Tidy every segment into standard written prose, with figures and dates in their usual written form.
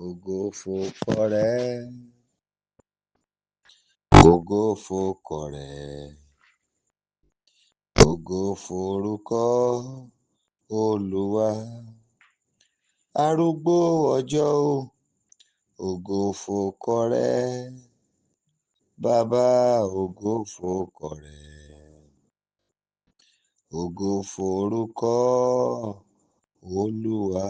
Ògo f'orúkọ rẹ̀. Ògo f'orúkọ rẹ̀. Ògo f'orúkọ Olúwa. Arúgbó ọjọ́ o, ògo f'orúkọ rẹ̀. Bàbá, ògo f'orúkọ rẹ̀. Ògo f'orúkọ Olúwa.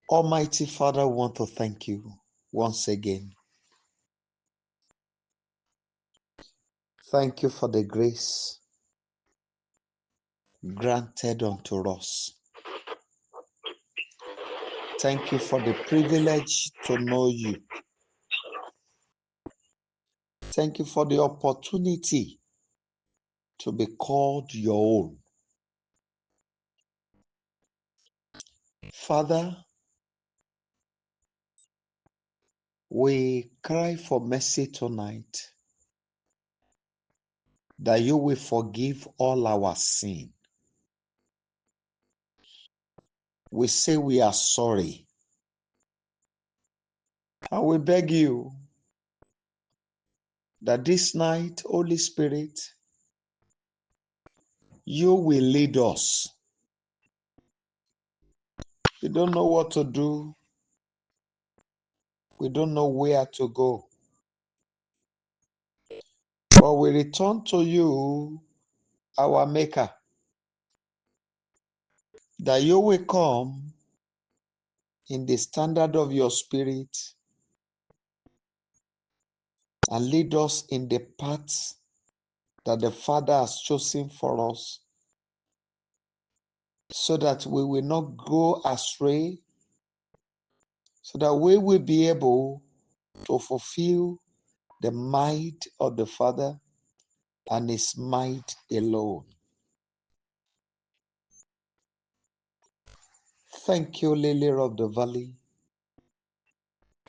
Almighty Father, we want to thank you once again. Thank you for the grace granted unto us. Thank you for the privilege to know you. Thank you for the opportunity to be called your own. Father, we cry for mercy tonight, that you will forgive all our sin. We say we are sorry. And we beg you that this night, Holy Spirit, you will lead us. We don't know what to do. We don't know where to go. But we return to you, our Maker, that you will come in the standard of your Spirit and lead us in the paths that the Father has chosen for us, so that we will not go astray, so that we will be able to fulfill the might of the Father and His might alone. Thank you, Lily of the Valley,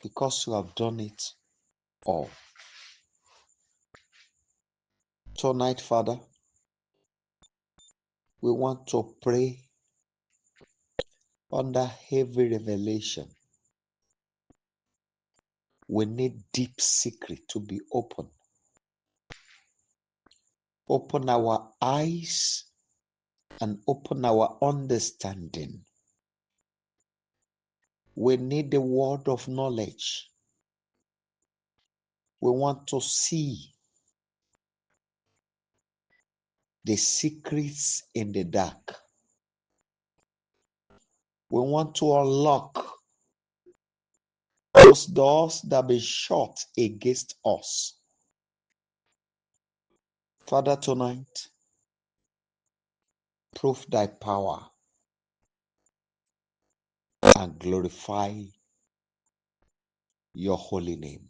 because you have done it all. Tonight, Father, we want to pray under heavy revelation. We need deep secret to be open. Open our eyes and open our understanding. We need the word of knowledge. We want to see the secrets in the dark. We want to unlock those doors that be shut against us. Father, tonight, prove thy power and glorify your holy name.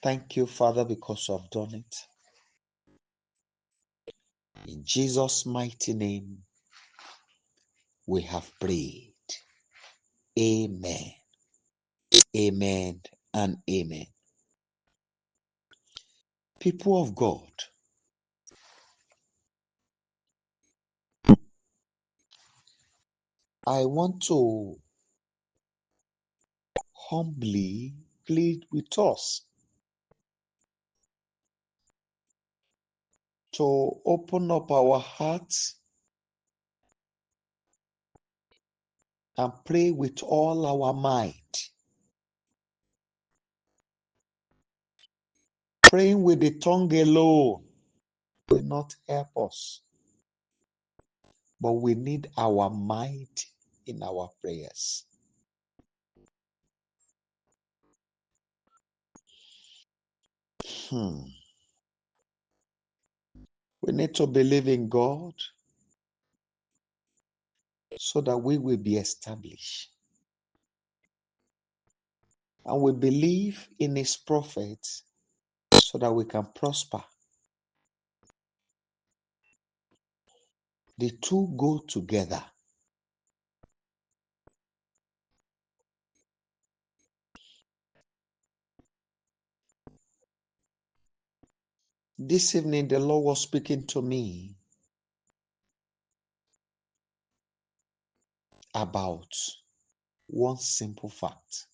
Thank you, Father, because you have done it. In Jesus' mighty name, we have prayed. Amen. Amen and amen. People of God, I want to humbly plead with us to open up our hearts and pray with all our might. Praying with the tongue alone will not help us, but we need our might in our prayers. We need to believe in God so that we will be established. And we believe in His prophets so that we can prosper. The two go together. This evening, the Lord was speaking to me about one simple fact.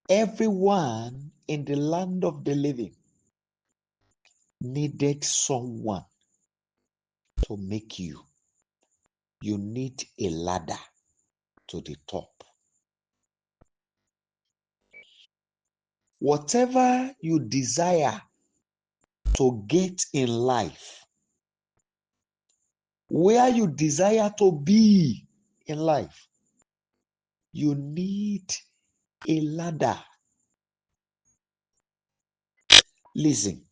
Everyone in the land of the living needed someone to make you. You need a ladder to the top. Whatever you desire to get in life, where you desire to be in life, you need a ladder. Listen.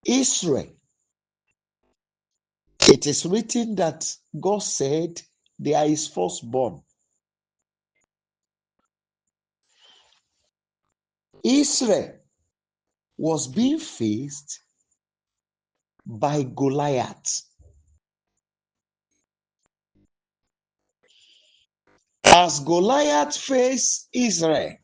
Israel, it is written that God said they are his firstborn. Israel was being faced by Goliath. As Goliath faced Israel,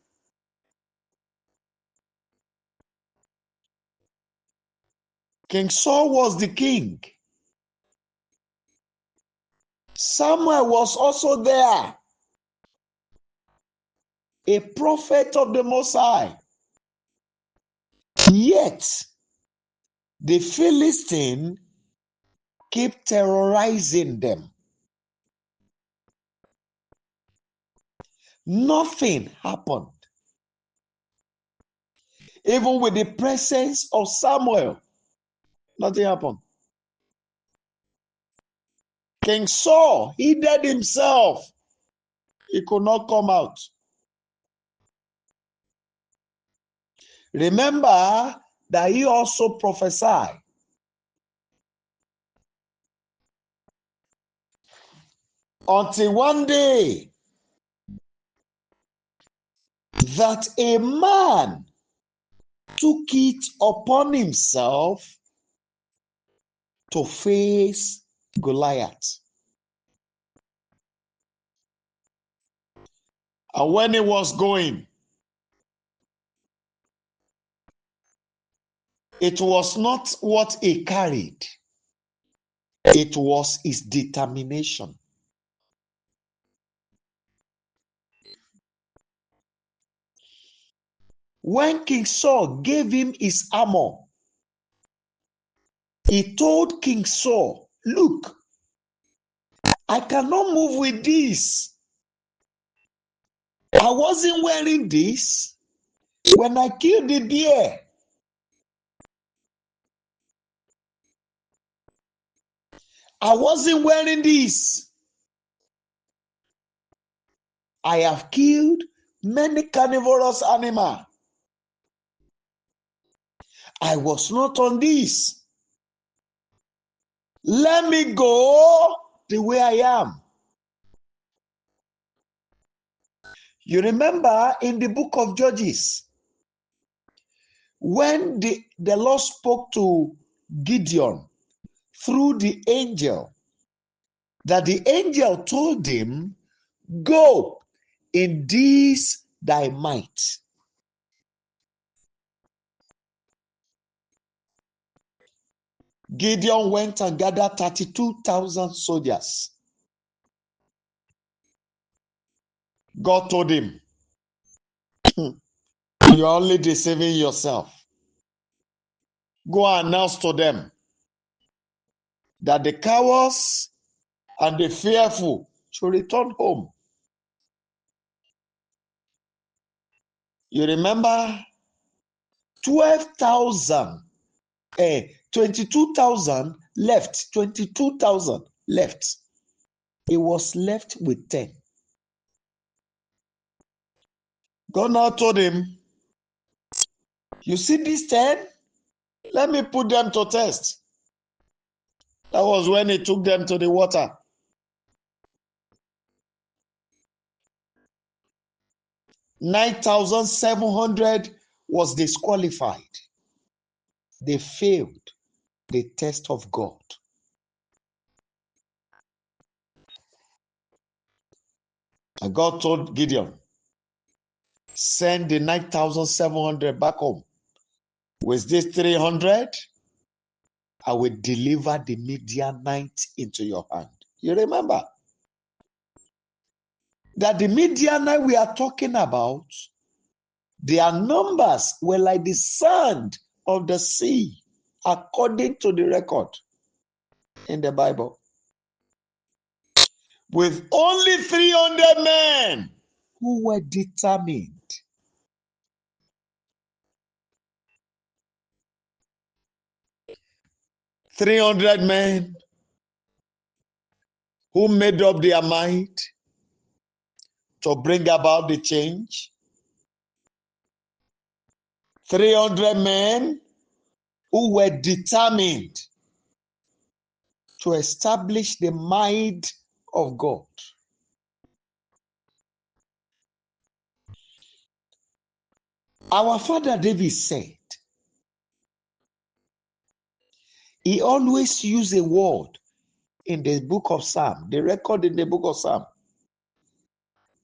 King Saul was the king. Samuel was also there, a prophet of the Most High. Yet, the Philistine kept terrorizing them. Nothing happened. Even with the presence of Samuel, nothing happened. King Saul hid himself. He could not come out. Remember that he also prophesied until one day that a man took it upon himself to face Goliath. And when he was going, it was not what he carried, it was his determination. When King Saul gave him his armor, he told King Saul, "Look, I cannot move with this. I wasn't wearing this when I killed the bear. I wasn't wearing this. I have killed many carnivorous animals. I was not on this. Let me go the way I am." You remember in the book of Judges, when the Lord spoke to Gideon through the angel, that the angel told him, "Go in this thy might." Gideon went and gathered 32,000 soldiers. God told him, "You're only deceiving yourself. Go and announce to them that the cowards and the fearful should return home." You remember 12,000, 22,000 left, 22,000 left. He was left with 10. God now told him, "You see these 10? Let me put them to test." That was when he took them to the water. 9,700 was disqualified. They failed the test of God. And God told Gideon, send the 9,700 back home. With this 300, I will deliver the Midianites into your hand. You remember that the Midianites we are talking about, their numbers were like the sand of the sea, according to the record in the Bible. With only 300 men who were determined. 300 men who made up their mind to bring about the change. 300 men who were determined to establish the mind of God. Our father David said, he always used a word in the book of Psalm, the record in the book of Psalm.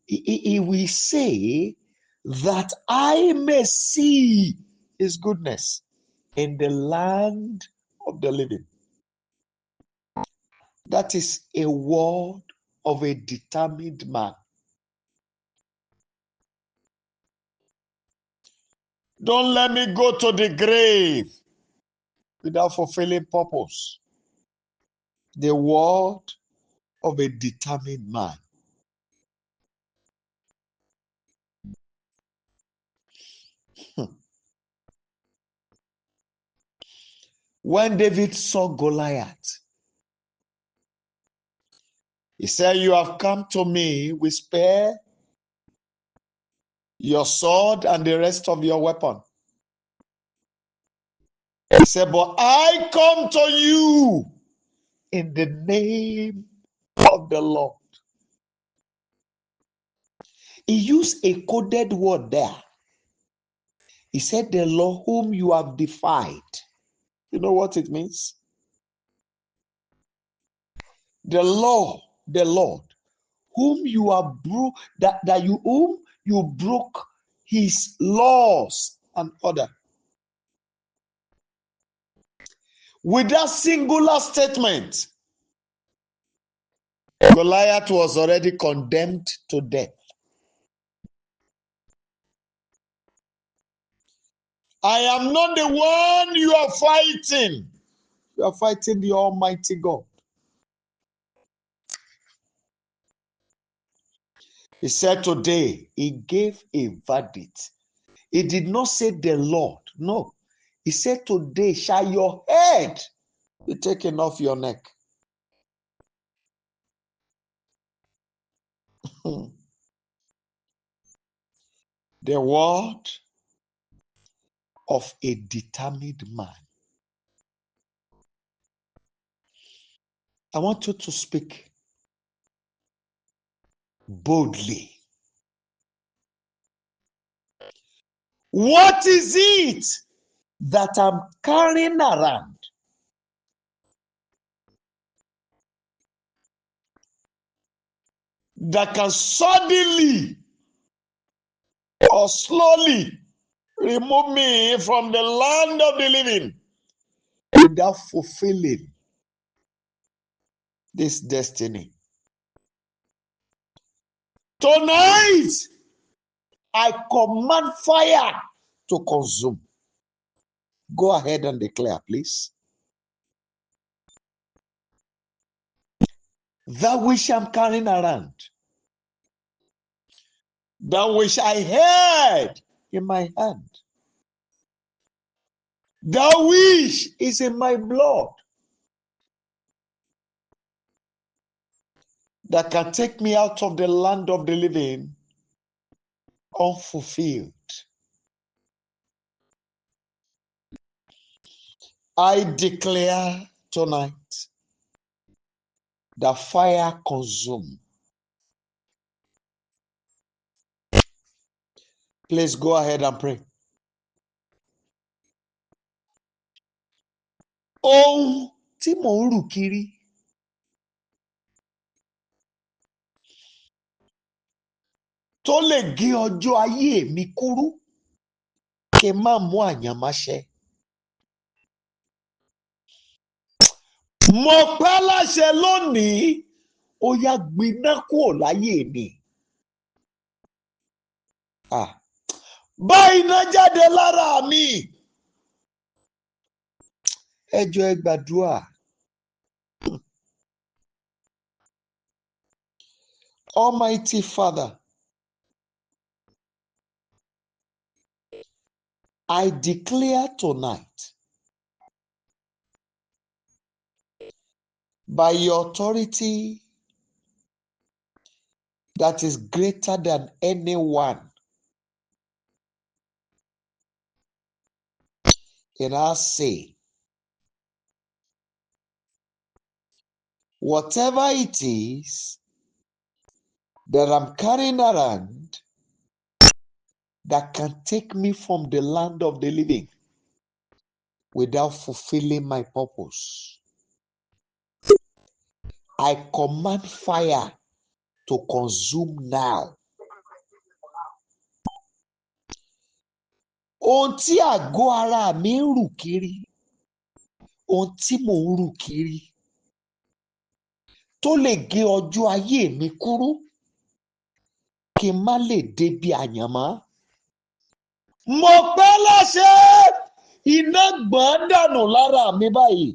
He will say that I may see his goodness in the land of the living. That is a word of a determined man. Don't let me go to the grave without fulfilling purpose. The word of a determined man. When David saw Goliath, he said, you have come to me with spear, your sword, and the rest of your weapon. He said, but I come to you in the name of the Lord. He used a coded word there. He said, the Lord whom you have defied. You know what it means? The Lord, whom you have whom you broke his laws and order. With that singular statement, Goliath was already condemned to death. I am not the one you are fighting. You are fighting the Almighty God. He said today, he gave a verdict. He did not say the Lord. No. He said today, shall your head be taken off your neck. The word of a determined man. I want you to speak boldly. What is it that I'm carrying around that can suddenly or slowly remove me from the land of the living without fulfilling this destiny? Tonight, I command fire to consume. Go ahead and declare, please. That which I'm carrying around, that which I had in my hand, that which is in my blood, that can take me out of the land of the living unfulfilled. I declare tonight that fire consume. Please go ahead and pray. Ohun tí mò ń rù kiri, tó lè gé ọjọ́ ayé mi kúrú kí n má mú àyànmáṣẹ. Mo pa láṣẹ lónìí, ó yá gbiná kúrò láyé mi. Bá iná jáde lára mi. Ẹ jọ̀ọ́ ẹ gbàdúrà. Almighty Father, I declare tonight, by your authority that is greater than anyone in our say, whatever it is that I'm carrying around that can take me from the land of the living without fulfilling my purpose, I command fire to consume now. Ohun tí àgọ́ ara mi ń rù kiri, ohun tí mò ń rù kiri, tó lè gé ọjọ́ ayé mi kúrú kí n má lè débi àyànmọ́. Mo pẹ́ láṣẹ, iná gbọ̀n dànù lára mi báyìí.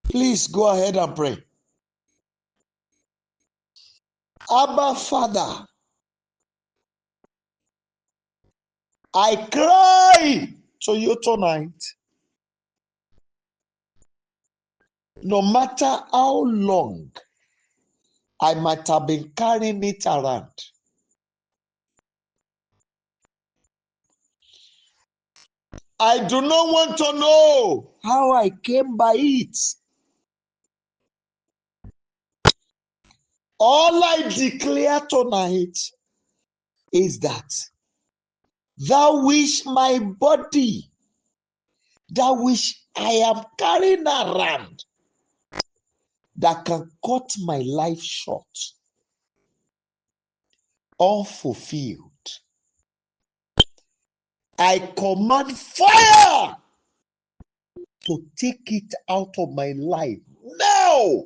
Please go ahead and pray. Abba Father, I cry to you tonight. No matter how long I might have been carrying it around, I do not want to know how I came by it. All I declare tonight is that which my body, that which I am carrying around, that can cut my life short, unfulfilled, I command fire to take it out of my life now.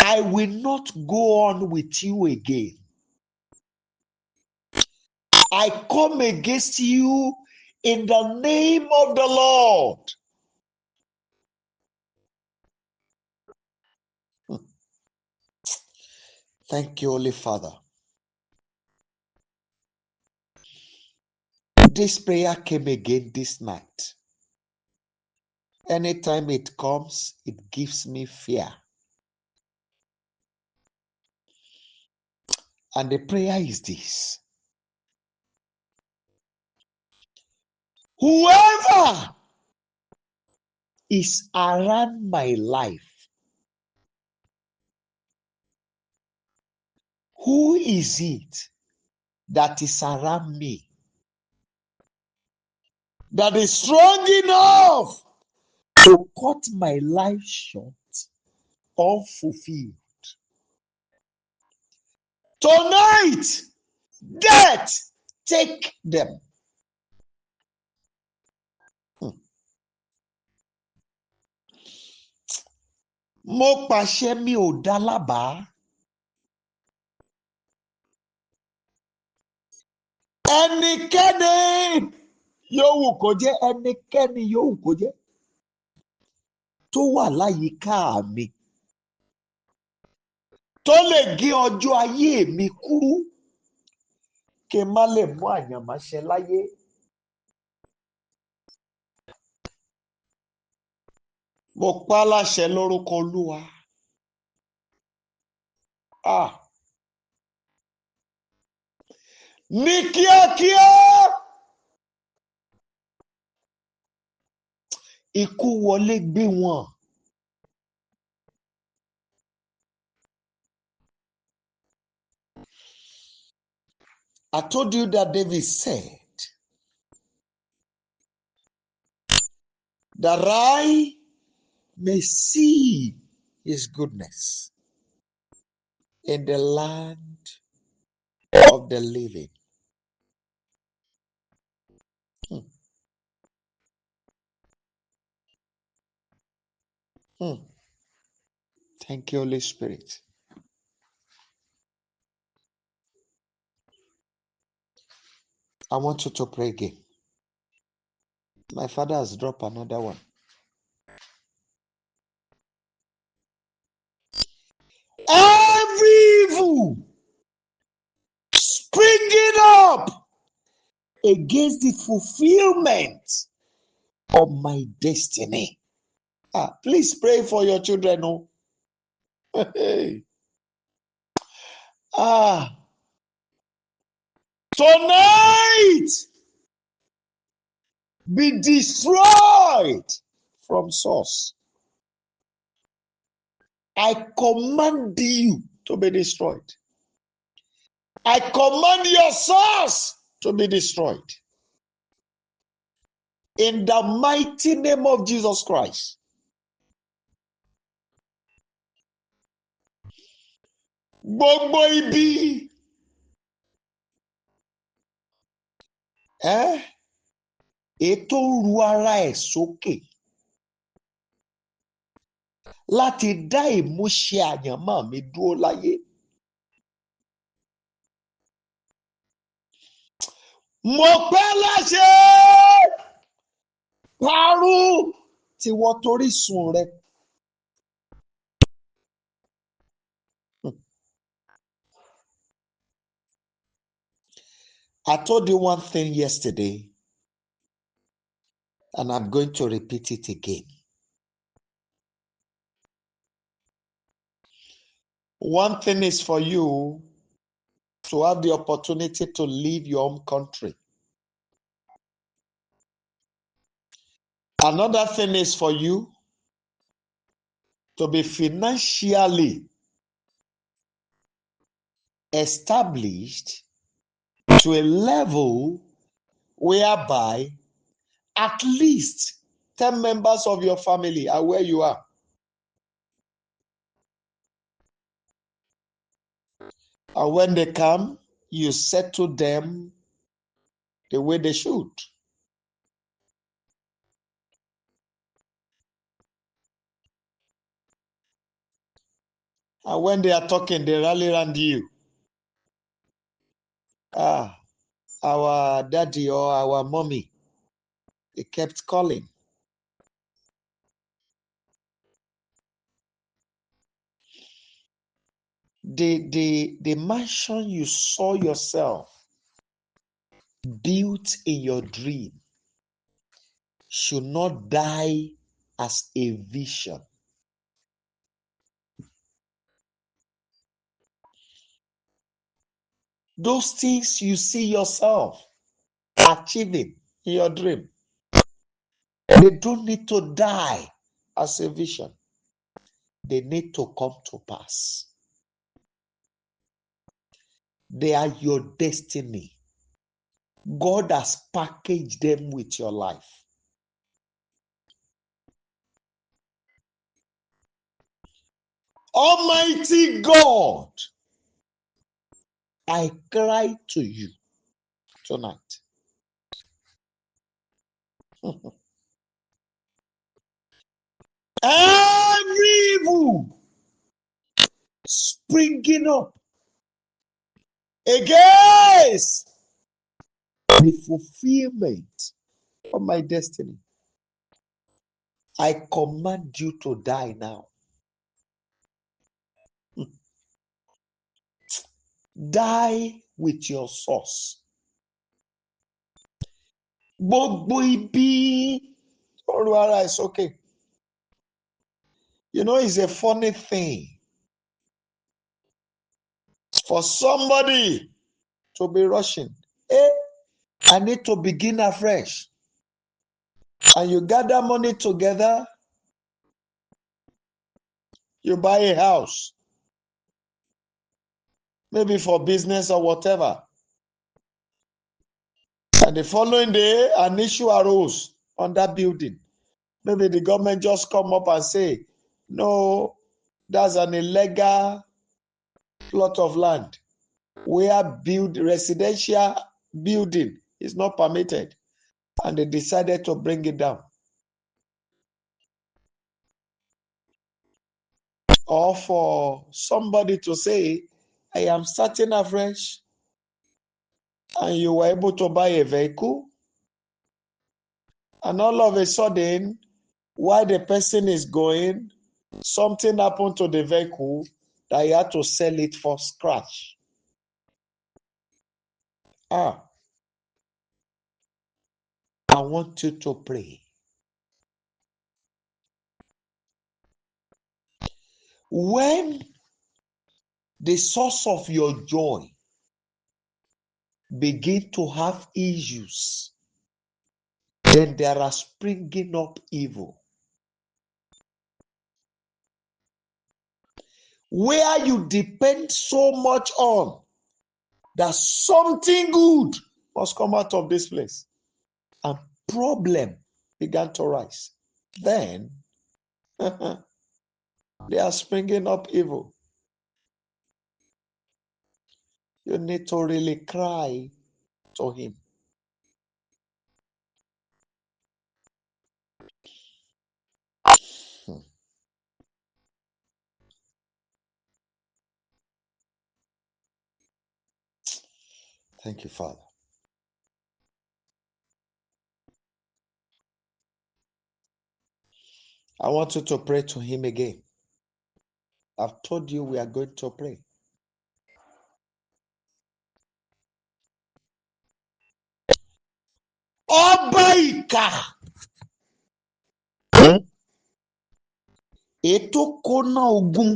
I will not go on with you again. I come against you in the name of the Lord. Thank you, Holy Father. This prayer came again this night. Anytime it comes, it gives me fear. And the prayer is this: whoever is around my life, who is it that is around me that is strong enough to cut my life short, unfulfilled? Tonight, death, take them. Mo pàṣẹ, mi ò dá lábàá. Ẹnikẹ́ni yòówù kó jẹ́, ẹnikẹ́ni yòówù kó jẹ́ tó wà láyìíká mi tó lè gé ọjọ́ ayé mi kúrú kí n má lè mú àyànmáṣẹ láyé. Mo pa á láṣẹ lórúkọ Olúwa. Ní kíákíá, ikú wọlé gbé wọn. I told you that David said, that I may see his goodness in the land of the living. Hmm. Hmm. Thank you, Holy Spirit. I want you to pray again. My father has dropped another one. Every evil springing up against the fulfillment of my destiny. Please pray for your children. Oh. Tonight, be destroyed from source. I command you to be destroyed. I command your source to be destroyed. In the mighty name of Jesus Christ. Gbogbo ibi. Ètò ru ara ẹ̀ sókè láti dá ìmúṣẹ àyànmọ́ mi dúró láyé. Mo pẹ́ láṣẹ parun tí wọ́n torí sùn rẹ̀. I told you one thing yesterday, and I'm going to repeat it again. One thing is for you to have the opportunity to leave your home country. Another thing is for you to be financially established to a level whereby at least 10 members of your family are where you are. And when they come, you settle them the way they should. And when they are talking, they rally around you. Our daddy or our mommy, they kept calling. The mansion you saw yourself built in your dream should not die as a vision. Those things you see yourself achieving in your dream, they don't need to die as a vision. They need to come to pass. They are your destiny. God has packaged them with your life. Almighty God, I cry to you tonight. Every evil springing up against the fulfillment of my destiny, I command you to die now. Die with your source. Gbogbo ibi Oluwole is okay. You know, it's a funny thing for somebody to be rushing. I need to begin afresh. And you gather money together, you buy a house, maybe for business or whatever. And the following day, an issue arose on that building. Maybe the government just come up and say, no, that's an illegal plot of land where residential building is not permitted, and they decided to bring it down. Or for somebody to say, I am starting afresh, and you were able to buy a vehicle, and all of a sudden, while the person is going, something happened to the vehicle that you had to sell it for scratch. I want you to pray. When the source of your joy begin to have issues, then there are springing up evil. Where you depend so much on that something good must come out of this place, and problem began to rise. Then they are springing up evil. You need to really cry to him. Thank you, Father. I want you to pray to him again. I've told you we are going to pray. Ọba ìkà ètò kóná ogun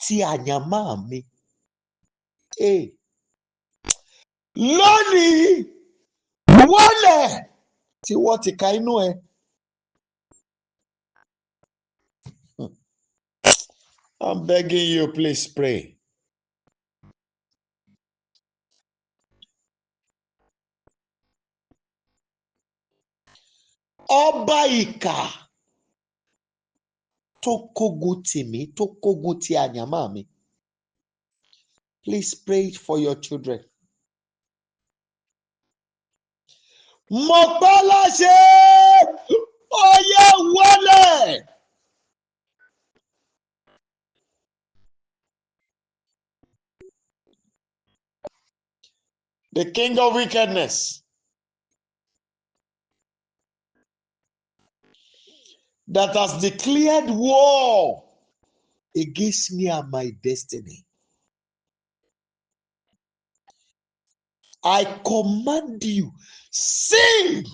ti àyànmọ́ mi. Lónìí wọlé tí wọ́n ti ka inú ẹ. I'm begging you, please pray. Ọba ìkà tó kógun tì mí, tó kógun ti àyànmọ́ mi. Please pray for your children. Mo pa láṣẹ, ó yá wọlé. The king of wickedness that has declared war against me and my destiny. I command you, sink.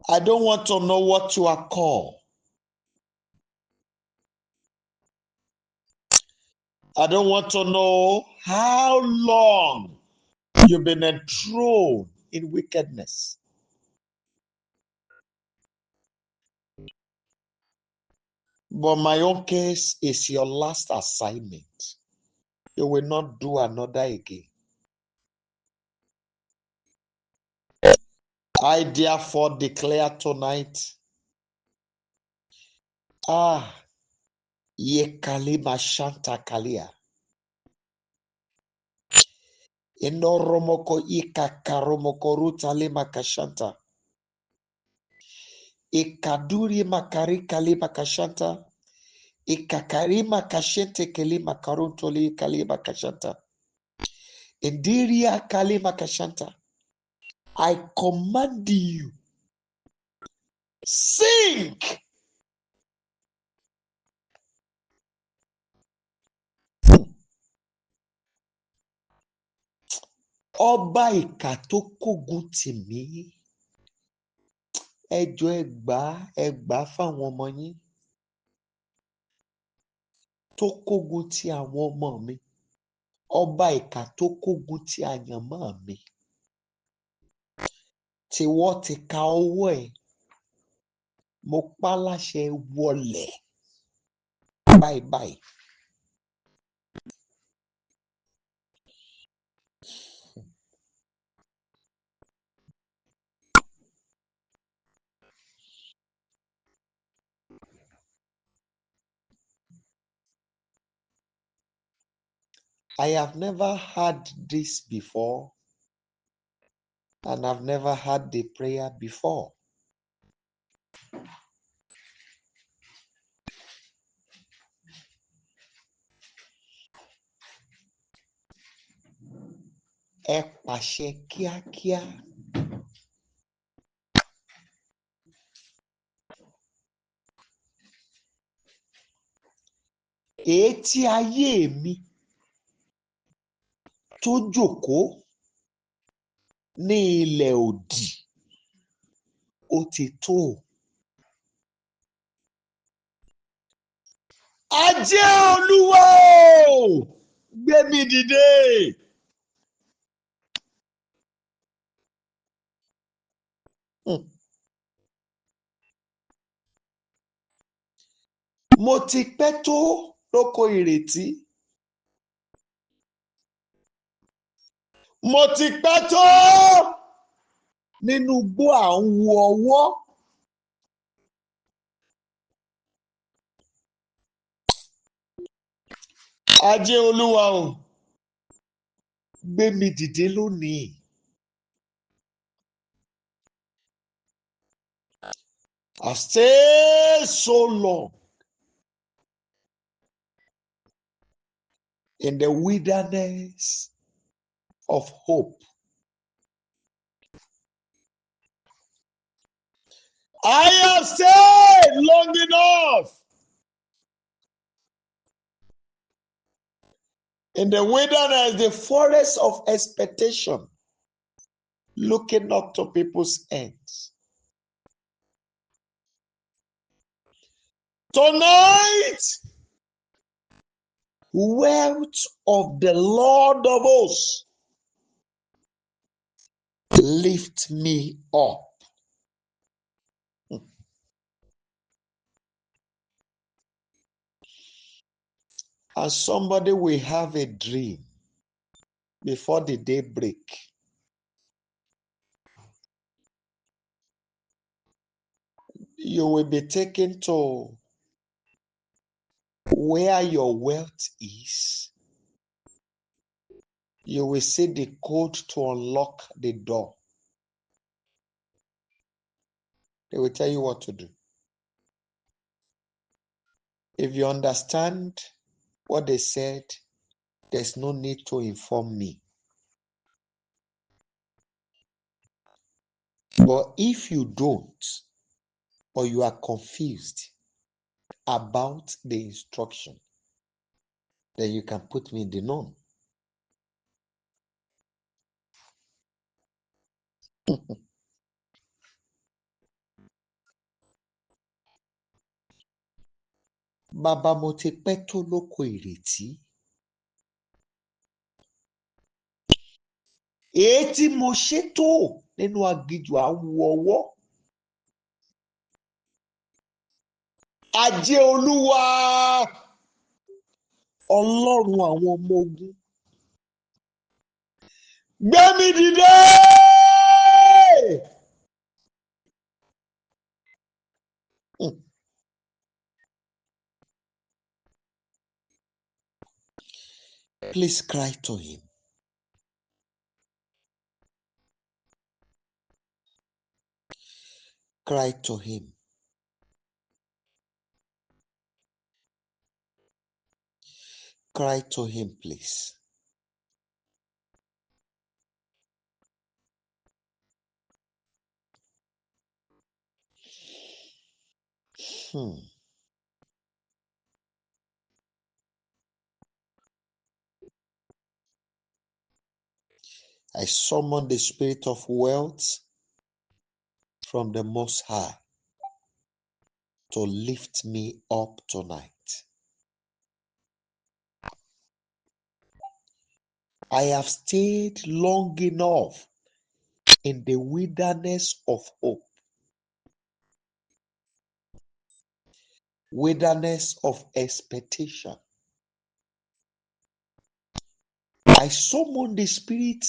I don't want to know what you are called. I don't want to know how long you've been enthroned in wickedness. But my own case is your last assignment. You will not do another again. I therefore declare tonight, ye kalima shanta kalia. Inoromoko ika karomoko ruta lima kashanta. Ikaduri makari kalima kashanta. Ikakarima kashente kelima karuntoli kalima kashanta. Indiria kalima kashanta. I command you, sink. Ọba ìkà tó kógun tì mí. Ẹjọ́ ẹgbàá fáwọn ọmọ yín. Tó kógun ti àwọn ọmọ mi. Ọba ìkà tó kógun ti àyànmọ́ mi. Tí wọ́n ti ka ọwọ́ ẹ̀. Mo pa láṣẹ wọlẹ̀. Bye bye. I have never had this before, and I've never had the prayer before. Ẹ pàṣẹ kíákíá. Èétí ayé mi tó jókòó ní ilẹ̀ òdì ó ti tó. Ajé Olúwa o, gbé mi dìde. Mo ti pẹ́ tó lóko ìrètí. Mo ti pẹ́ tó nínú igbó à ń wo ọwọ́. Ajé Olúwa o, gbé mi dìde lónìí. I stay so long in the wilderness of hope. I have stayed long enough in the wilderness, the forest of expectation, looking up to people's ends. Tonight, wealth of the Lord of hosts, lift me up. And somebody will have a dream before the day break. You will be taken to where your wealth is. You will see the code to unlock the door. They will tell you what to do. If you understand what they said, there's no need to inform me. But if you don't, or you are confused about the instruction, then you can put me in the known. Bàbá mo ti pẹ́ tó lóko ìrètí. Èé tí mo ṣètò nínú aginjù àwọ̀ ọwọ́. Ajé Olúwa, Ọlọ́run àwọn ọmọ ogun, gbé mi dìde. Please cry to him. Cry to him. Cry to him, please. I summon the spirit of wealth from the Most High to lift me up tonight. I have stayed long enough in the wilderness of hope, wilderness of expectation. I summon the spirit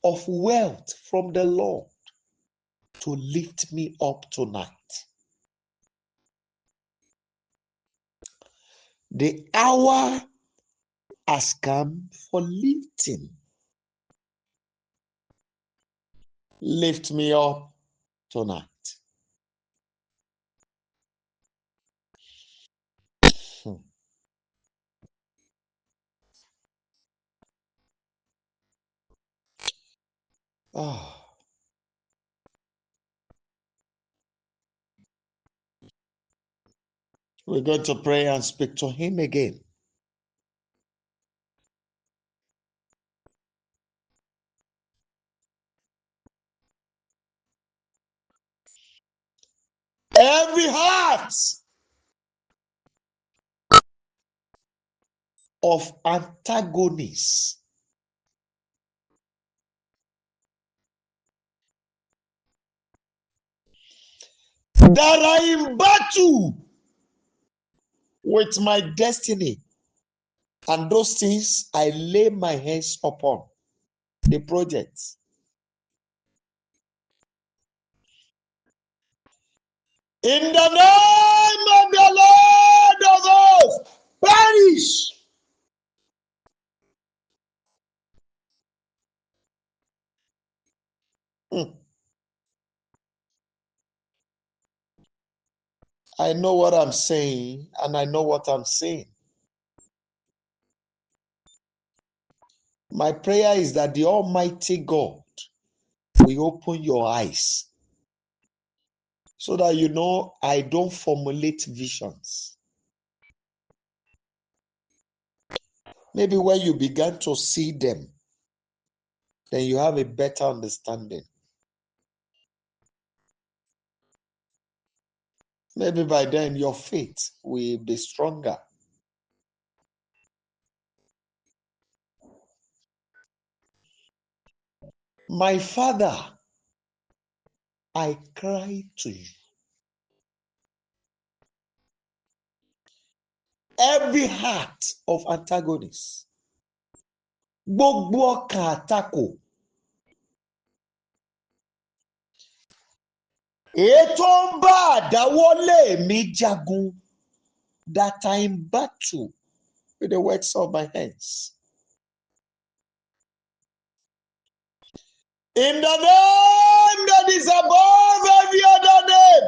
of wealth from the Lord to lift me up tonight. The hour has come for lifting. Lift me up tonight. Oh. We're going to pray and speak to him again. Every heart of antagonists that are in battle with my destiny and those things I lay my hands upon, the projects. In the name of the Lord of hosts, perish. I know what I'm saying, and I know what I'm saying. My prayer is that the Almighty God will open your eyes so that you know I don't formulate visions. Maybe when you begin to see them, then you have a better understanding. Maybe by then your faith will be stronger. My Father, I cry to you. Every heart of antagonists, gbogbo ọkàn àtakò, ètò ń bá àdáwọ́lé mi jagun, that I am battle with the works of my hands. In the name that is above every other name,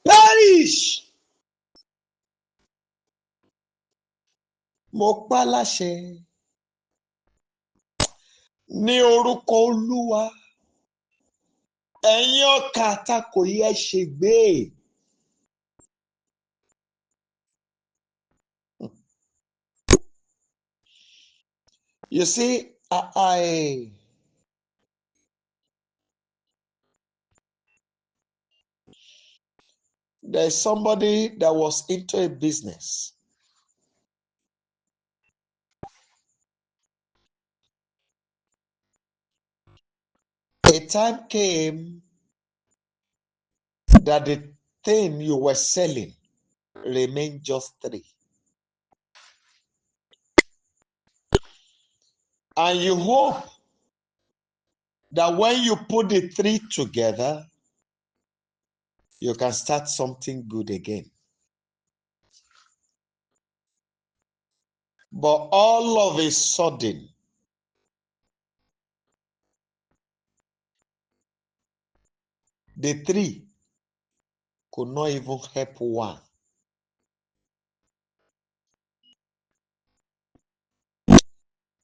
perish. Mo pa láṣẹ ní orúkọ Olúwa, ẹ̀yin ọkàn àtakò yìí ẹ ṣègbé. You see, there's somebody that was into a business. A time came that the thing you were selling remained just 3. And you hope that when you put the 3 together, you can start something good again. But all of a sudden, the 3 could not even help 1.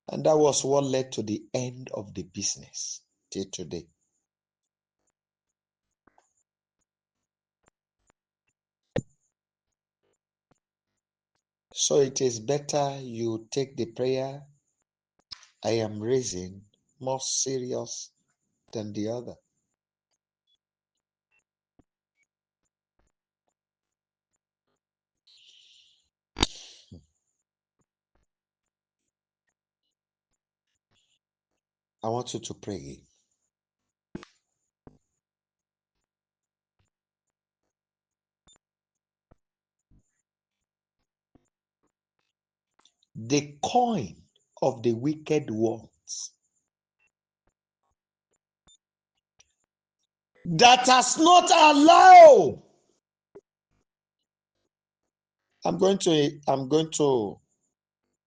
And that was what led to the end of the business till today. So it is better you take the prayer I am raising more serious than the other. I want you to pray. The coin of the wicked ones that has not allowed. I'm going to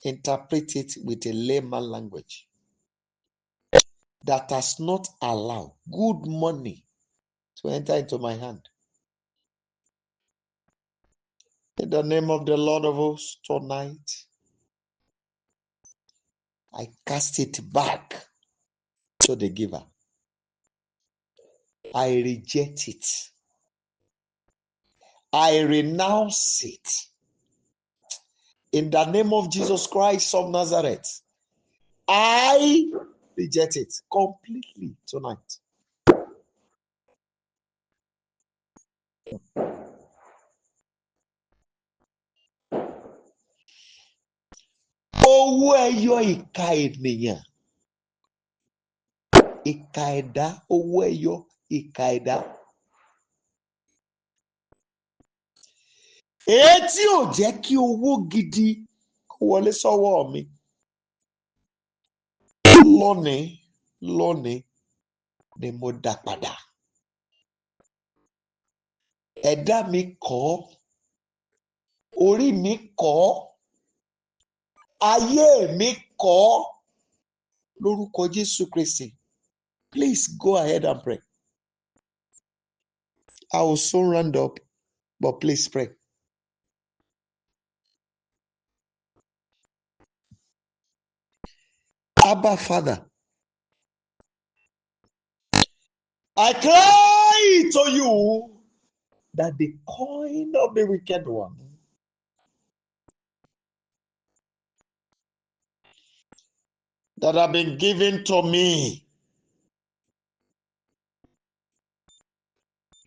interpret it with a layman language, that has not allowed good money to enter into my hand. In the name of the Lord of hosts, tonight, I cast it back to the giver. I reject it. I renounce it. In the name of Jesus Christ of Nazareth, I reject it completely tonight. Owó ẹyọ ìka ènìyàn, ìka ẹ̀dá, owó ẹyọ ìka ẹ̀dá. Èyí ò jẹ́ kí owó gidi wọlé sọ́wọ́ mi. Lónìí ni mo dá padà. Ẹ̀dá mi kọ̀, orí mi kọ̀, ayé mi kọ̀, lórúkọ Jésù Kristi. Please go ahead and pray. I will soon round up, but please pray. Abba, Father, I cry to you that the coin of the wicked one that have been given to me,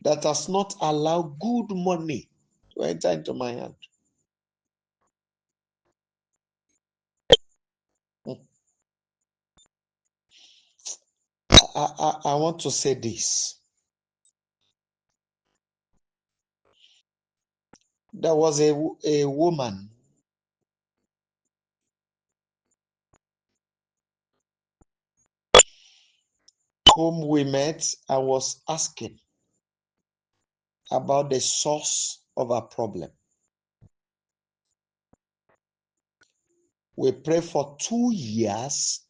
that has not allowed good money to enter into my hand. I want to say this. There was a woman whom we met and was asking about the source of our problem. We prayed for 2 years,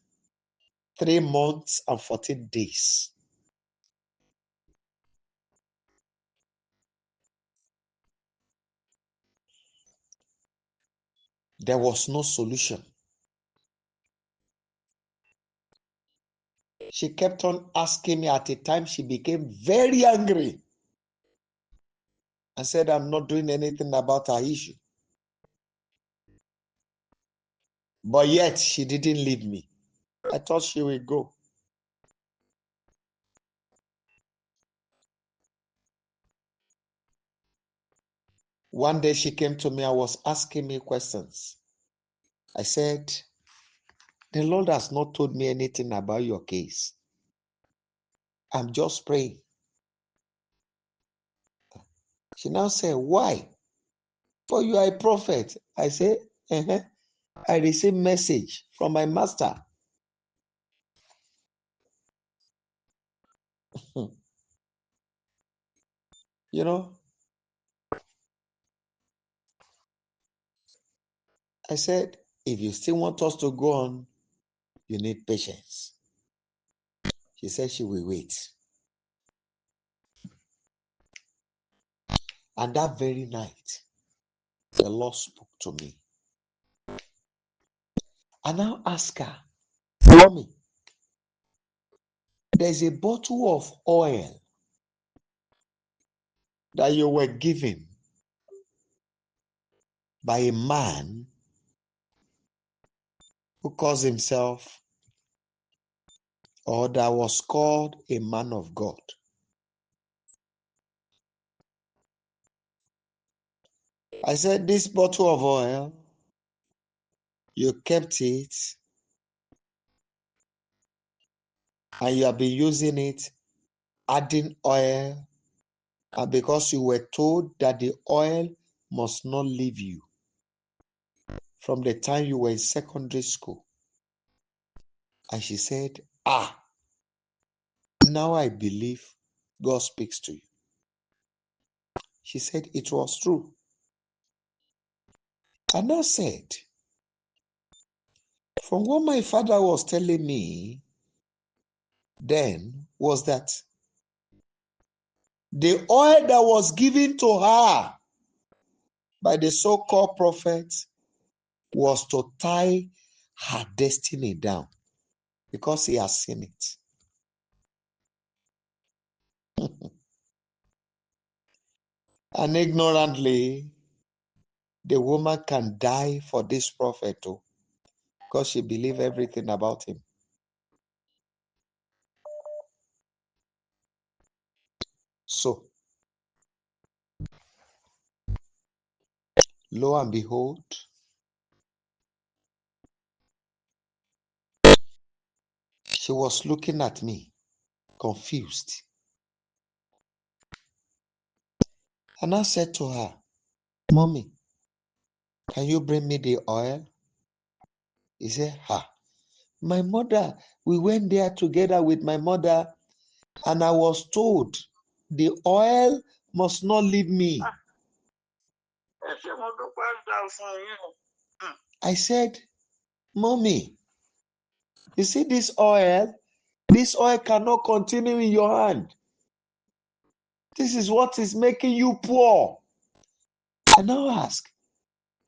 3 months, and 14 days. There was no solution. She kept on asking me. At a time, she became very angry and said, I'm not doing anything about her issue. But yet, she didn't leave me. I thought she would go. One day she came to me and was asking me questions. I said, the Lord has not told me anything about your case. I'm just praying. She now said, why? For you are a prophet. I said, I received message from my master. You know, I said, if you still want us to go on, you need patience. She said she will wait. And that very night, the Lord spoke to me. I now ask her, Mommy, there's a bottle of oil that you were given by a man who calls himself, or that was called a man of God. I said, this bottle of oil, you kept it and you have been using it, adding oil, and because you were told that the oil must not leave you from the time you were in secondary school. And she said, now I believe God speaks to you. She said it was true. And I said, From what my father was telling me then was that the oil that was given to her by the so-called prophet was to tie her destiny down because he has seen it. And ignorantly, the woman can die for this prophet too, because she believes everything about him. So, lo and behold, she was looking at me, confused. And I said to her, Mommy, can you bring me the oil? He said, my mother, we went there together with my mother, and I was told the oil must not leave me. I said, Mommy, you see this oil? This oil cannot continue in your hand. This is what is making you poor. I now ask,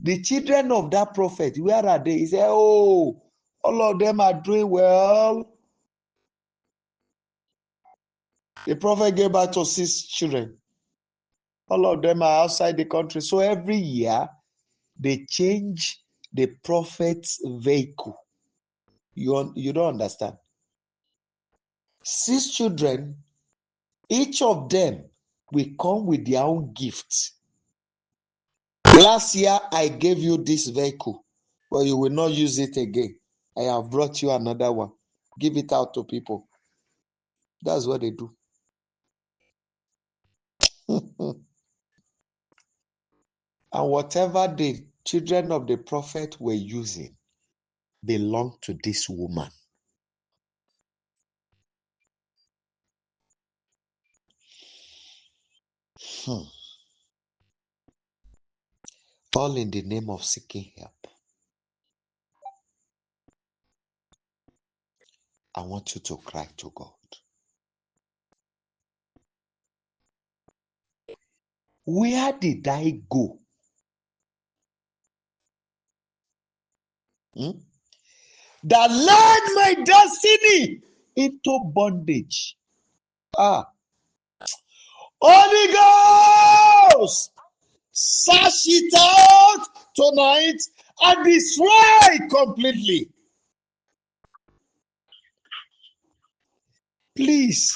the children of that prophet, where are they? He said, oh, all of them are doing well. The prophet gave birth to 6 children. All of them are outside the country. So every year, they change the prophet's vehicle. You don't understand. 6 children, each of them will come with their own gifts. Last year, I gave you this vehicle, but you will not use it again. I have brought you another one. Give it out to people. That's what they do. And whatever the children of the prophet were using belonged to this woman. All in the name of seeking help. I want you to cry to God. Where did I go? That led my destiny into bondage. Holy Ghost, search it out tonight and destroy it completely. Please,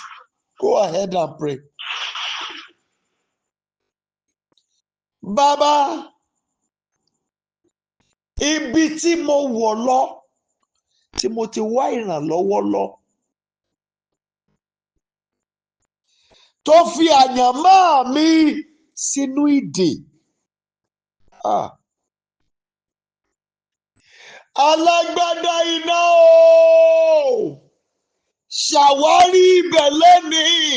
go ahead and pray. Baba, ibi tí mo wọ̀ lọ, tí mo ti wá ìrànlọ́wọ́ lọ, tó fi àyànmọ́ mi sínú ìdè. Alágbádá iná o, ṣàwárí ibẹ̀ lónìí.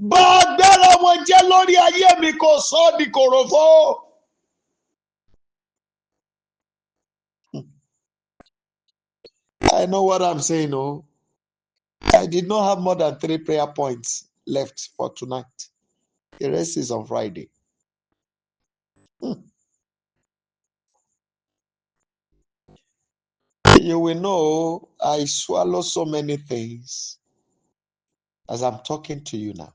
Bá agbára wọn jẹ́ lórí ayé mi, kò sọ ọ́ di kòròfo. I know what I'm saying, oh. I did not have more than 3 prayer points left for tonight. The rest is on Friday. You will know I swallow so many things as I'm talking to you now.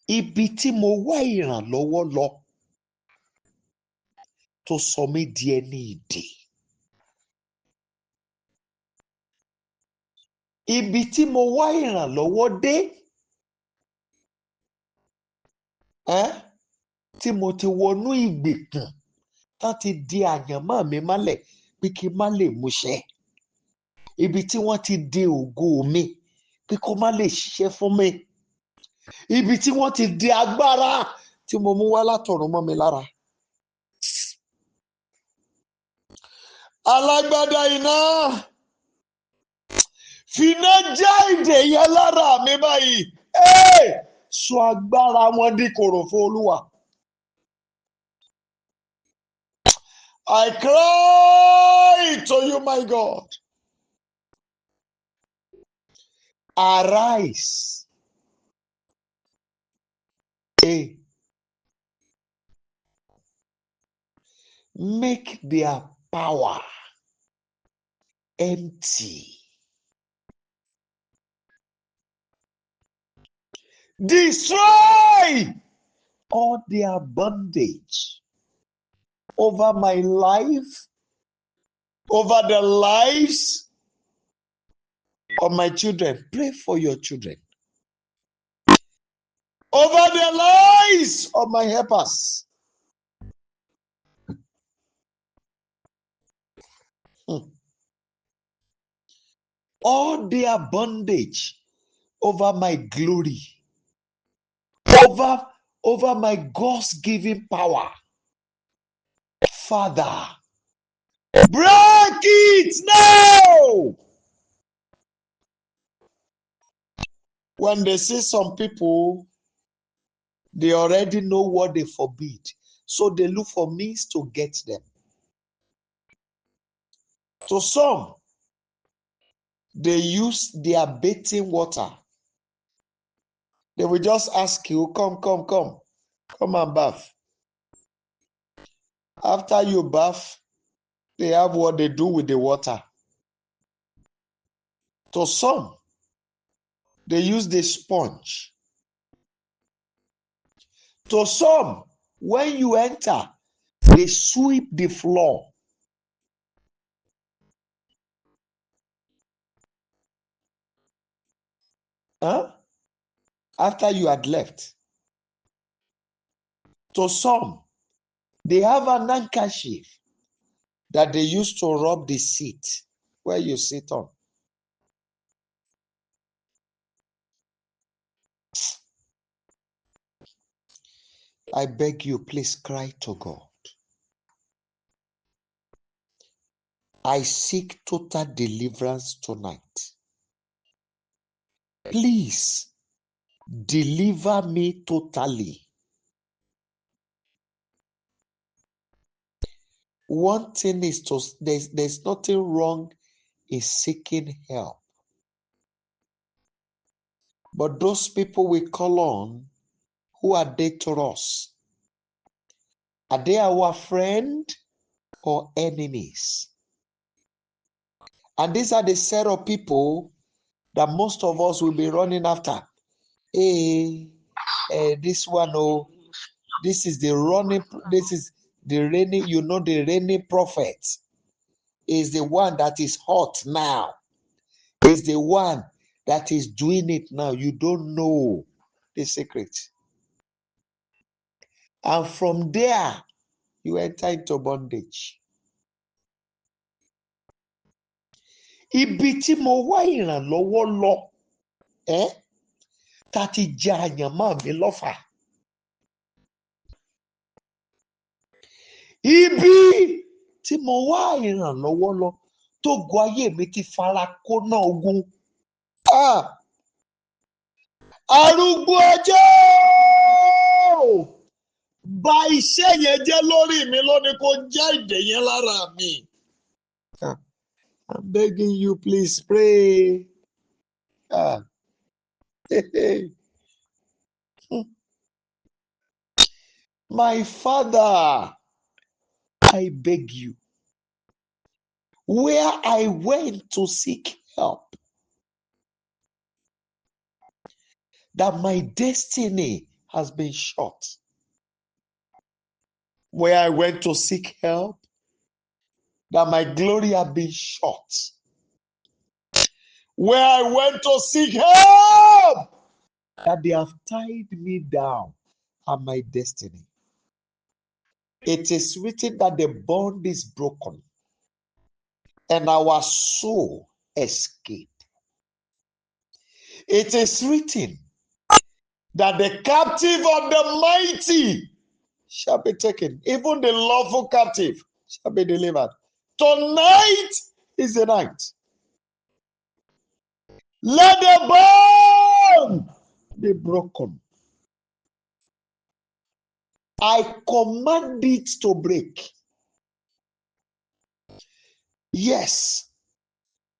Ibi tí mo wá ìrànlọ́wọ́ lọ tó sọ mí di ẹni ìdè. Ibi tí mo wá ìrànlọ́wọ́ dé, tí mo ti wọnú ìgbèkùn, tán ti di àyànmọ́ mi mọ́lẹ̀ pé kí n má lè múṣẹ. Ibi tí wọ́n ti di ògo mi pé kó má lè ṣiṣẹ́ fún mi. Ibi tí wọ́n ti di agbára tí mo mú wá látọ̀run mọ́ mi lára. Alágbádá iná, finá já ìdè yẹn lára mi báyìí. Sọ agbára wọn di kòròfo, Olúwa. I cry to you, my God. Arise. Hey. Make their power empty. Destroy all their bondage over my life, over the lives of my children. Pray for your children. Over the lives of my helpers. All their bondage over my glory, over my God's given power. Father, break it now. When they see some people, they already know what they forbid. So they look for means to get them. So some, they use their bathing water. They will just ask you, come and bath. After you bath, they have what they do with the water. To some, they use the sponge. To some, when you enter, they sweep the floor. After you had left. To some, they have an handkerchief that they use to rub the seat where you sit on. I beg you, please cry to God. I seek total deliverance tonight. Please deliver me totally. One thing is there's nothing wrong in seeking help. But those people we call on, who are they to us? Are they our friend or enemies? And these are the set of people that most of us will be running after. This one, this is the rainy, the rainy prophet is the one that is hot now. Is the one that is doing it now. You don't know the secret. And from there, you enter into bondage. Ibi tí mo wá ìrànlọ́wọ́ lọ, tá ti jẹ àyànmọ́ mi lọ́fà. Ibi tí mo wá ìrànlọ́wọ́ lọ, tó gun ayé mi ti fara kó náà ogun. Arúgbó ọjọ́! Bà iṣẹ́ yẹn jẹ́ lórí mi lónìí, kó jẹ́ ìdè yẹn lára mi. I'm begging you, please pray. My Father, I beg you, where I went to seek help, that my destiny has been short. Where I went to seek help, that my glory has been short. Where I went to seek help, that they have tied me down and my destiny. It is written that the bond is broken and our soul escape. It is written that the captive of the mighty shall be taken. Even the lawful captive shall be delivered. Tonight is the night. Let the bond be broken. I command it to break. Yes.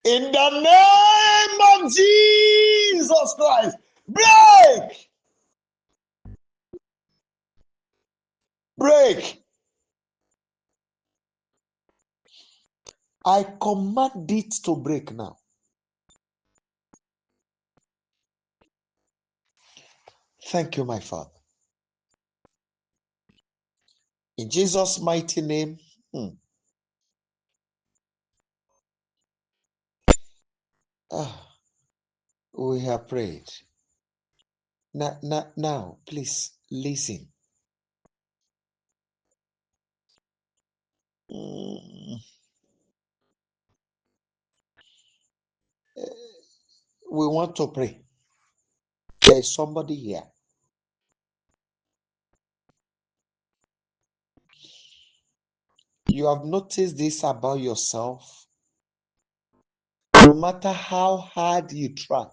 In the name of Jesus Christ, break! Break! I command it to break now. Thank you, my Father. In Jesus' mighty name, we have prayed. Now, please listen. We want to pray. There is somebody here. You have noticed this about yourself. No matter how hard you try,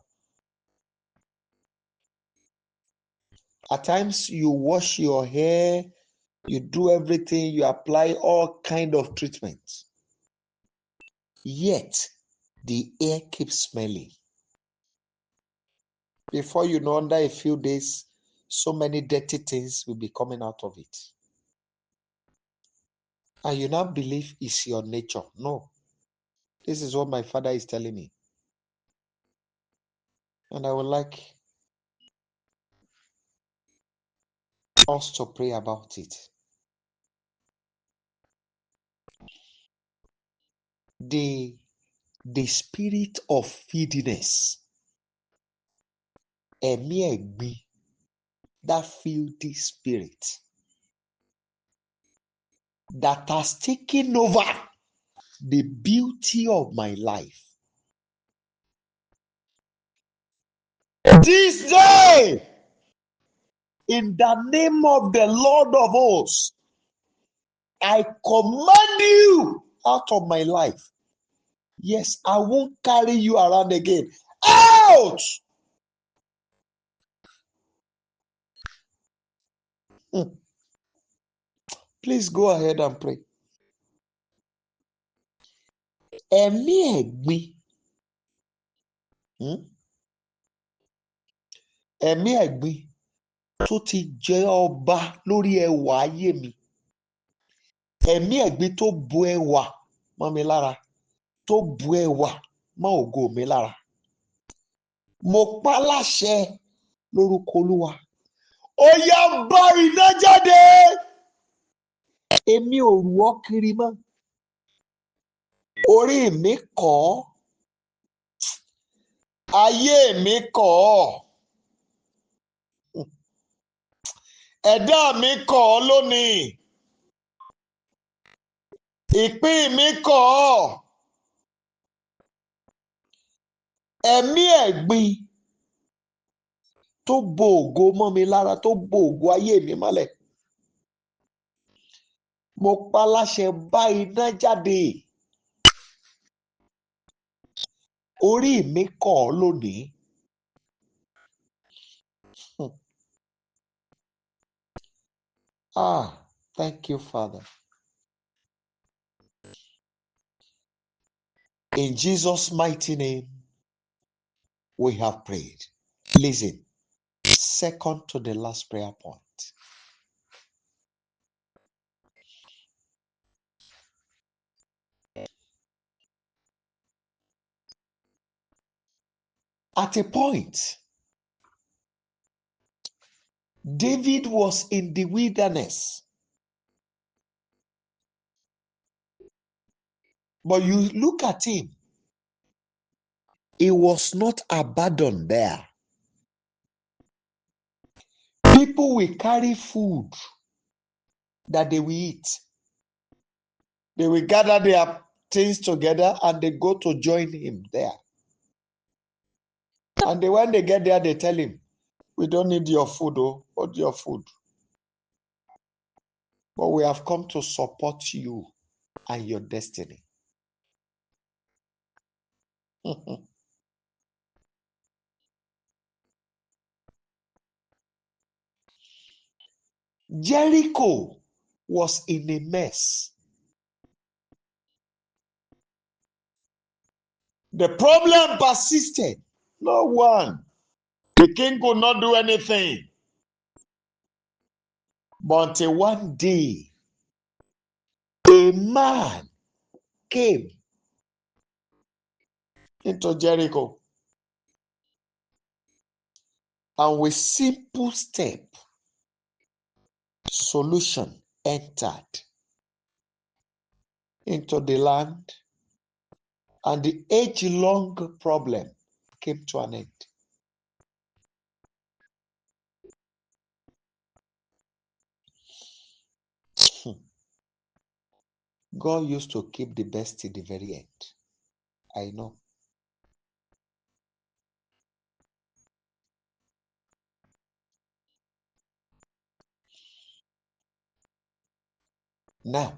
at times you wash your hair, you do everything, you apply all kind of treatments. Yet, the air keeps smelling. Before you know, under a few days, so many dirty things will be coming out of it. And you now believe it's your nature. No. This is what my father is telling me. And I would like us to pray about it. The spirit of feediness, that filthy spirit that has taken over the beauty of my life. This day, in the name of the Lord of hosts, I command you out of my life. Yes, I won't carry you around again. Out! Please go ahead and pray. Ẹ̀mí ẹ̀gbin, ẹ̀mí ẹ̀gbin tó ti jẹ ọba lórí ẹwà ayé mi. Ẹ̀mí ẹ̀gbin tó bu ẹwà mọ́ mi lára, tó bu ẹwà mọ́ ògo mi lára. Mo pa láṣẹ lórúkọ Olúwa. Ó yá bá iná jáde. Èmi ò rù ọ́ kiri mọ́. Orí mi kọ̀ ọ́. Ayé mi kọ̀ ọ́. Ẹ̀dá mi kọ̀ ọ́ lónìí. Ìpín mi kọ̀ ọ́. Ẹ̀mí ẹ̀gbin tó bo ògo mọ́ mi lára, tó bo ògo ayé mi mọ́lẹ̀. Mo pa láṣẹ bá iná jáde. Orí mi kọ̀ ọ́ lónìí. Thank you, Father. In Jesus' mighty name, we have prayed. Listen, second to the last prayer point. At a point, David was in the wilderness. But you look at him, he was not abandoned there. People will carry food that they will eat. They will gather their things together and they go to join him there. And when they get there, they tell him, we don't need your food, hold your food. But we have come to support you and your destiny. Jericho was in a mess. The problem persisted. No one. The king could not do anything. But until one day, a man came into Jericho, and with simple step, solution entered into the land, and the age-long problem came to an end. God used to keep the best till the very end. I know. Now,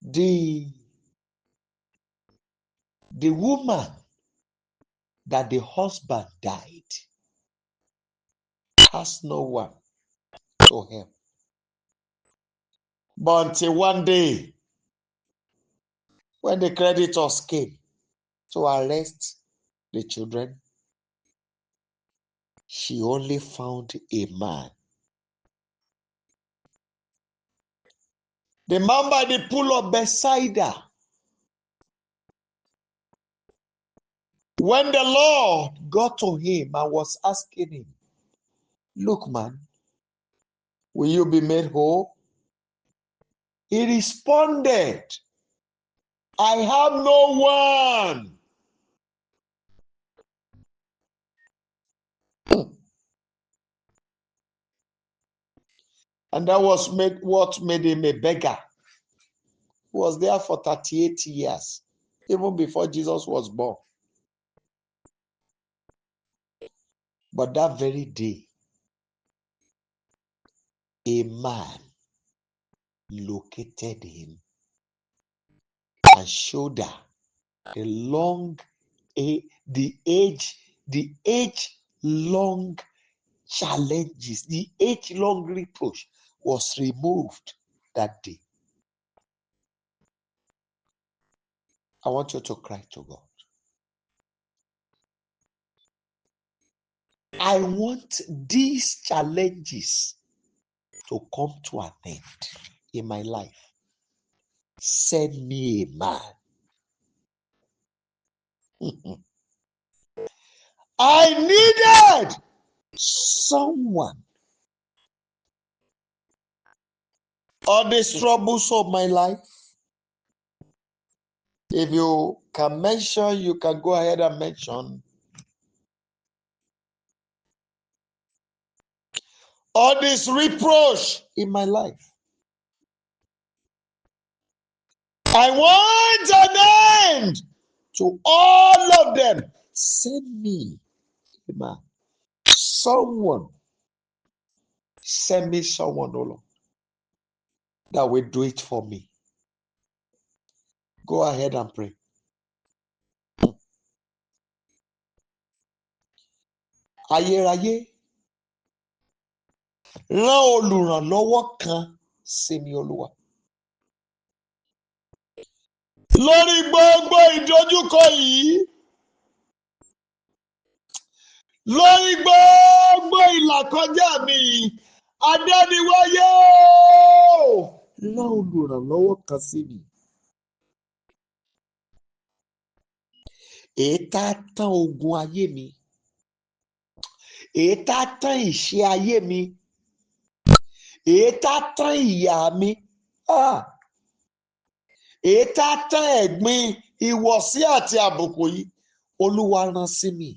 the woman that the husband died has no one to help. But until one day, when the creditors came to arrest the children, she only found a man. The man by the pool of Bethsaida. When the Lord got to him and was asking him, "Look, man, will you be made whole?" He responded, "I have no one." And that was what made him a beggar. He was there for 38 years, even before Jesus was born. But that very day, a man located him and showed her the age-long challenges, the age-long reproach was removed that day. I want you to cry to God. I want these challenges to come to an end in my life. Send me a man. I needed someone. All these troubles of my life, if you can mention, you can go ahead and mention. All this reproach in my life, I want an end to all of them. Send me a man. Someone. Send me someone, oh Lord, that will do it for me. Go ahead and pray. Ayérayé, rán olùrànlọ́wọ́ kan sí mi, Olúwa. Lórí gbogbo ìdojúkọ yìí, lórí gbogbo ìlàkọjá mi yìí, adániwáyé o, rán olùrànlọ́wọ́ kan sí mi. Èyí tá a tán ogun ayé mi, èyí tá a tán ìṣe ayé mi, èyí tá a tán ìyà mi, èyí tá a tán ẹ̀gbin ìwọ̀sí àti àbùkù yìí, Olúwa rán sí mi.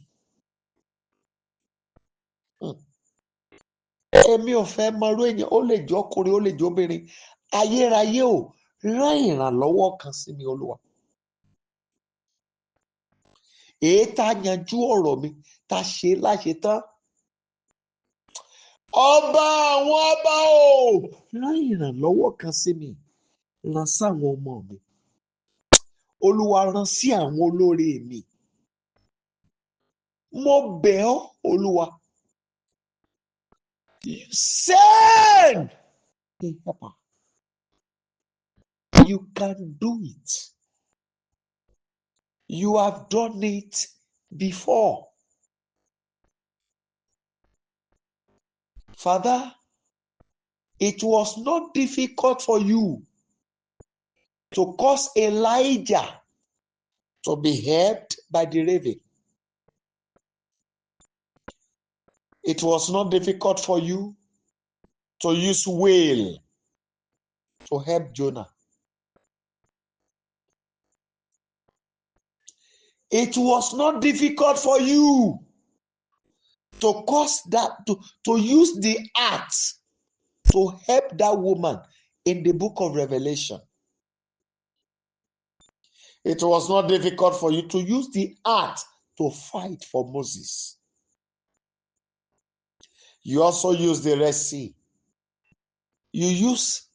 Èmi ò fẹ́ mọrú èèyàn, ó lè jẹ́ ọkùnrin, ó lè jẹ́ obìnrin. Ayérayé o, rán ìrànlọ́wọ́ kan sí mi, Olúwa. Èyí tá a yanjú ọ̀rọ̀ mi, tá a ṣe láṣẹ tán. Ọba àwọn ọba o, rán ìrànlọ́wọ́ kan sí mi. Rán sáwọn ọmọ mi. Olúwa, rán sí àwọn olóore mi. Mo bẹ̀ ọ́, Olúwa. Send a helper. You can do it. You have done it before. Father, it was not difficult for you to cause Elijah to be helped by the raven. It was not difficult for you to use whale to help Jonah. It was not difficult for you to cause that to use the axe to help that woman in the book of Revelation. It was not difficult for you to use the axe to fight for Moses. You also use the Red Sea. You use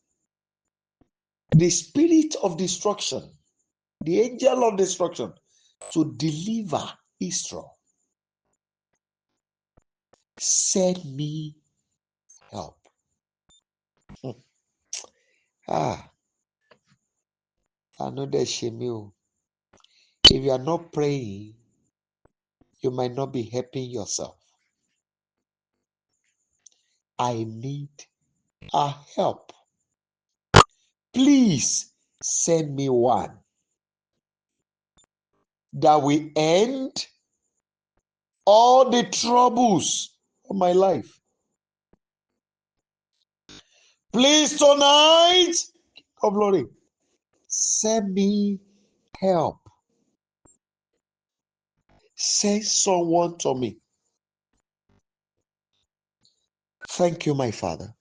the spirit of destruction, the angel of destruction, to deliver Israel. Send me help. I know there's shame. If you are not praying, you might not be helping yourself. I need a help. Please send me one that will end all the troubles of my life. Please tonight, oh glory, send me help. Send someone to me. Thank you, my Father.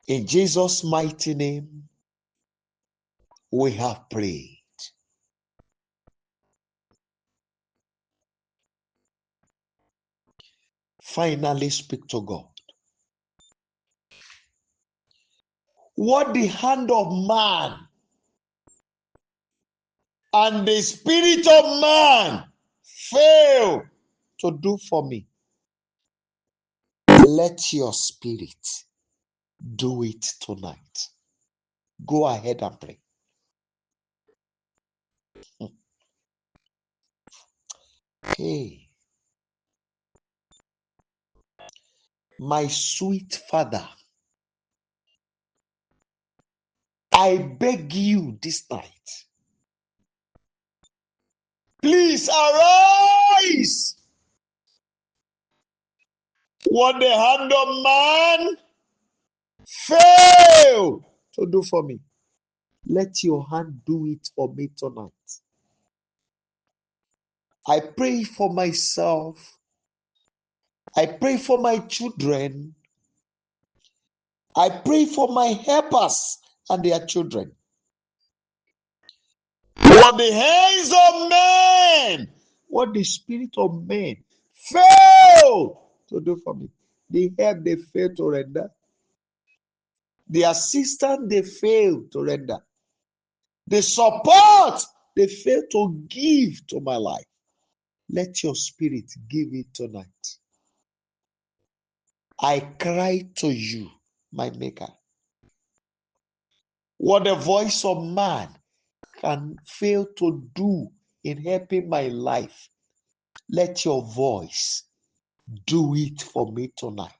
In Jesus' mighty name, we have prayed. Finally, speak to God. What the hand of man and the spirit of man fail to do for me, let your spirit do it tonight. Go ahead and pray. Hey, my sweet Father, I beg you this night, please arise. What the hand of man fail to do for me, let your hand do it for me tonight. I pray for myself. I pray for my children. I pray for my helpers and their children. What the hands of men, what the spirit of men fail to do for me. The help they fail to render. The assistance they fail to render. The support they fail to give to my life. Let your spirit give it tonight. I cry to you, my maker. What the voice of man can fail to do in helping my life, let your voice do it for me tonight.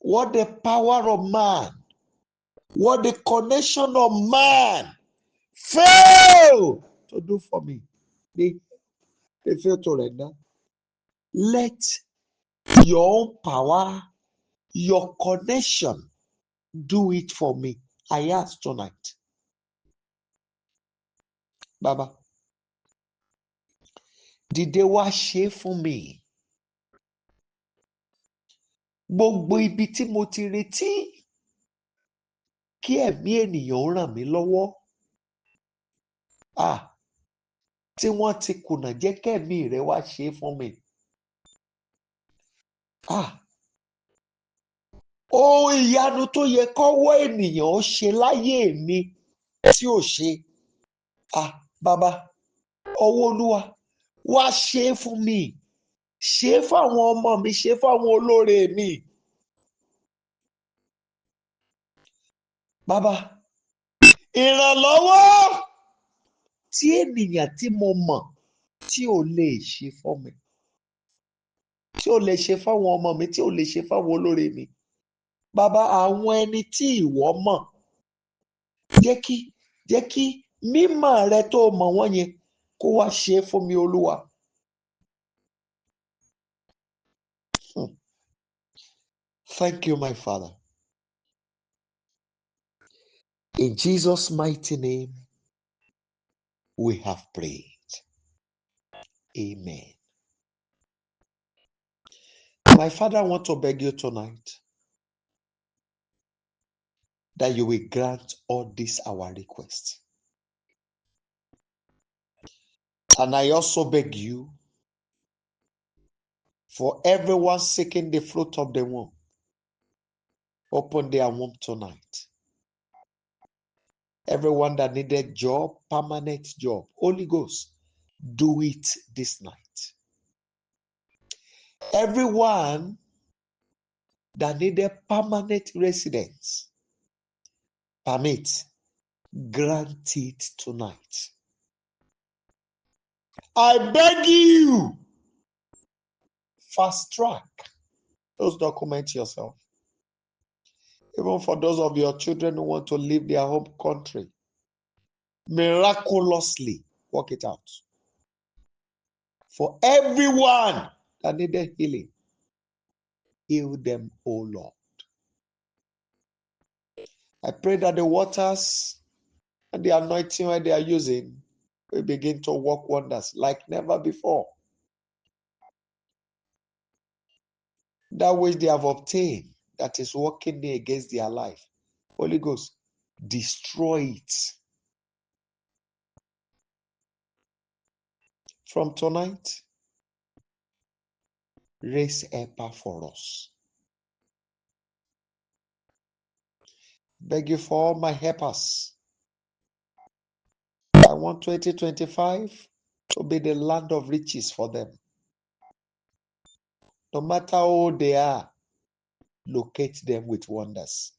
What the power of man, what the connection of man fail to do for me, they fail to render. Let your own power, your connection, do it for me. I ask tonight. Baba, dìde wá ṣe fún mi. Gbogbo ibi tí mo ti retí kí ẹ̀mí ènìyàn ràn mí lọ́wọ́. Tí wọ́n ti kùnà jẹ́ kẹ́mi rẹ wá ṣe fún mi. Ohun ìyanu tó yẹ kọ́wọ́ ènìyàn ó ṣe láyé mi tí ò ṣe. Bàbá, ọwọ́ Olúwa wá ṣe fún mi. ṣe fáwọn ọmọ mi, ṣe fáwọn olóore mi. Bàbá, ìrànlọ́wọ́ tí ènìyàn tí mo mọ̀ tí ò lè ṣe fún mi, tí ò lè ṣe fáwọn ọmọ mi, tí ò lè ṣe fáwọn olóore mi. Bàbá, àwọn ẹni tí ìwọ mọ̀, jẹ́ kí mímọ̀ rẹ tó mọ̀ wọ́n yẹn kó wá ṣe fún mi, Olúwa. Thank you, my Father. In Jesus' mighty name, we have prayed. Amen. My Father, I want to beg you tonight that you will grant all these our requests. And I also beg you for everyone seeking the fruit of the womb, open their womb tonight. Everyone that needed job, permanent job, Holy Ghost, do it this night. Everyone that needed permanent residence, permit, grant it tonight. I beg you, fast track those documents yourself. Even for those of your children who want to leave their home country, miraculously work it out. For everyone that needed healing, heal them, O Lord. I pray that the waters and the anointing that they are using will begin to work wonders like never before. That which they have obtained that is working against their life, Holy Ghost, destroy it. From tonight, raise helper for us. Beg you for all my helpers. I want 2025 to be the land of riches for them. No matter who they are, locate them with wonders.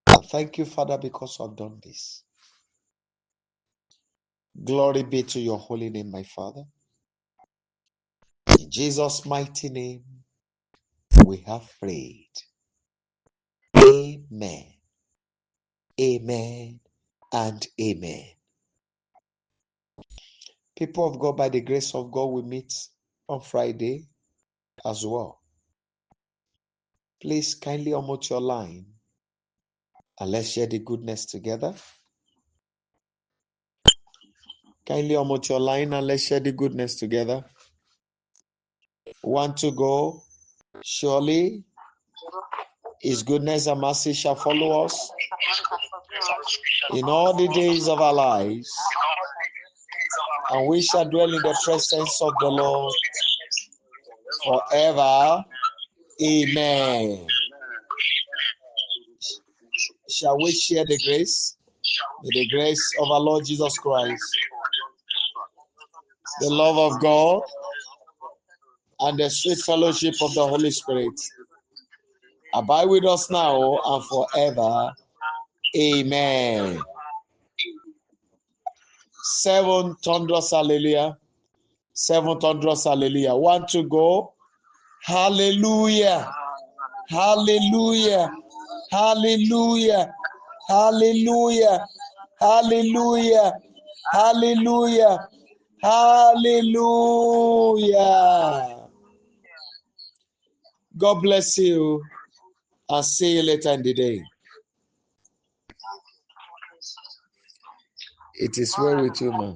And thank you, Father, because I've done this. Glory be to your holy name, my Father. In Jesus' mighty name, we have prayed. Amen. Amen and amen. People of God, by the grace of God, we meet on Friday as well. Please kindly unmute your line and let's share the goodness together. Kindly unmute your line and let's share the goodness together. 1 to go. Surely His goodness and mercy shall follow us in all the days of our lives, and we shall dwell in the presence of the Lord forever. Amen. Shall we share the grace? May the grace of our Lord Jesus Christ, the love of God, and the sweet fellowship of the Holy Spirit abide with us now and forever. Amen. 7 thunderous hallelujah. 7 thunderous hallelujah. 1 to go. Hallelujah. Hallelujah. Hallelujah. Hallelujah. Hallelujah. Hallelujah. Hallelujah. God bless you. I'll see you later in the day. It is well with you, man.